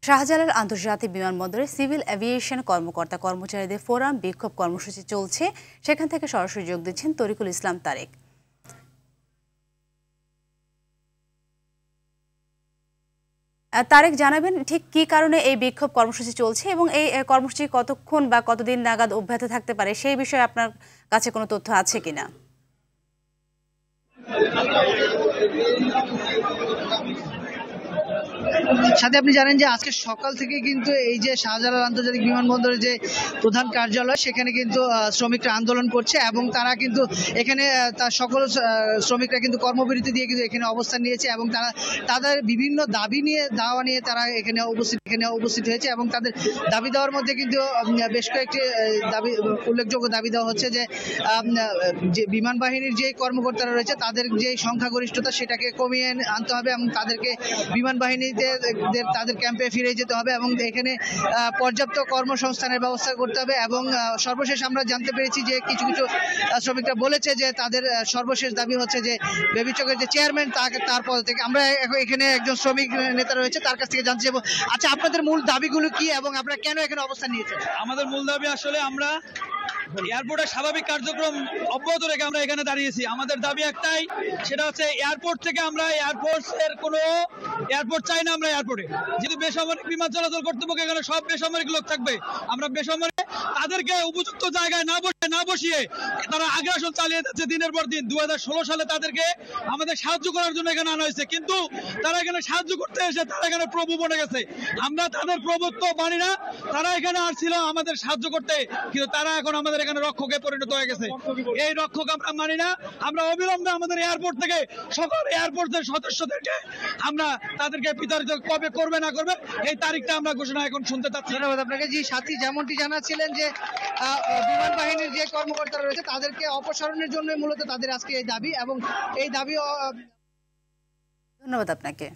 শাহজালাল আন্তর্জাতিক বিমানবন্দরে civil aviation কর্মকর্তা কর্মচারীদের ফোরাম বিক্ষোভ কর্মসূচি চলছে। সেখান থেকে সরাসরি যোগ দিচ্ছেন তরিকুল ইসলাম তারেক। তারেক, জানাবেন ঠিক কি কারণে এই বিক্ষোভ কর্মসূচি চলছে এবং এই কর্মসূচি কতক্ষণ বা কতদিন নাগাদ অব্যাহত থাকতে পারে, সেই বিষয়ে আপনার কাছে কোনো তথ্য আছে কিনা? সাথে আপনি জানেন যে আজকে সকাল থেকে কিন্তু এই যে শাহজালাল আন্তর্জাতিক বিমানবন্দরের যে প্রধান কার্যালয় সেখানে কিন্তু শ্রমিকরা আন্দোলন করছে এবং তারা কিন্তু এখানে তার সকল শ্রমিকরা কিন্তু কর্মবিরতি দিয়ে কিন্তু এখানে অবস্থান নিয়েছে এবং তারা তাদের বিভিন্ন দাবি নিয়ে তারা এখানে উপস্থিত হয়েছে এবং তাদের দাবি দেওয়ার মধ্যে কিন্তু বেশ কয়েকটি দাবি উল্লেখযোগ্য দাবি দেওয়া হচ্ছে যে বিমান বাহিনীর যে কর্মকর্তারা রয়েছে তাদের যে সংখ্যাগরিষ্ঠতা সেটাকে কমিয়ে আনতে হবে এবং তাদেরকে বিমান বাহিনীতে তাদের ক্যাম্পে ফিরে যেতে হবে এবং এখানে পর্যাপ্ত কর্মসংস্থানের ব্যবস্থা করতে হবে। এবং সর্বশেষ আমরা জানতে পেরেছি যে কিছু শ্রমিকরা বলেছে যে তাদের সর্বশেষ দাবি হচ্ছে যে বেবি চকের যে চেয়ারম্যান তার পদ থেকে। আমরা এখানে একজন শ্রমিক নেতা রয়েছে, তার কাছ থেকে জানতে চাইবো, আচ্ছা আপনাদের মূল দাবিগুলো কি এবং আপনারা কেন এখানে অবস্থান নিয়েছেন? আমাদের মূল দাবি আসলে আমরা এয়ারপোর্টের স্বাভাবিক কার্যক্রম অব্যাহত রেখে আমরা এখানে দাঁড়িয়েছি। আমাদের দাবি একটাই, সেটা হচ্ছে এয়ারপোর্ট থেকে আমরা এয়ারফোর্সের কোনো এয়ারপোর্ট চাই না। আমরা এয়ারপোর্টে যেহেতু বেসামরিক বিমান চলাচল কর্তৃপক্ষ, এখানে সব বেসামরিক লোক থাকবে। আমরা বেসামরিক তাদেরকে উপযুক্ত জায়গায় না বসিয়ে তারা আগ্রাসন চালিয়ে যাচ্ছে দিনের পর দিন। 2016 সালে তাদেরকে আমাদের সাহায্য করার জন্য এখানে আনা হয়েছে, কিন্তু তারা এখানে সাহায্য করতে এসে তারা এখানে প্রভু বনে গেছে। আমরা তাদের প্রভুত্ব মানি না। তারা এখানে আসছিল আমাদের সাহায্য করতে, কিন্তু তারা এখন আমাদের এখানে রক্ষকে পরিণত হয়ে গেছে। এই রক্ষক আমরা মানি না। আমরা অবিলম্বে আমাদের এয়ারপোর্ট থেকে সকল এয়ারপোর্টের সদস্যদেরকে আমরা তাদেরকে বিতাড়িত কবে করবে না করবে এই তারিখটা আমরা ঘোষণা এখন শুনতে চাচ্ছি। ধন্যবাদ আপনাকে। জি সাথী যেমনটি জানাচ্ছিলেন যে বিমান বাহিনীর যে কর্মকর্তারা রয়েছে তাদেরকে অপসারণের জন্য মূলত তাদের আজকে এই দাবি এবং এই দাবি। ধন্যবাদ আপনাকে।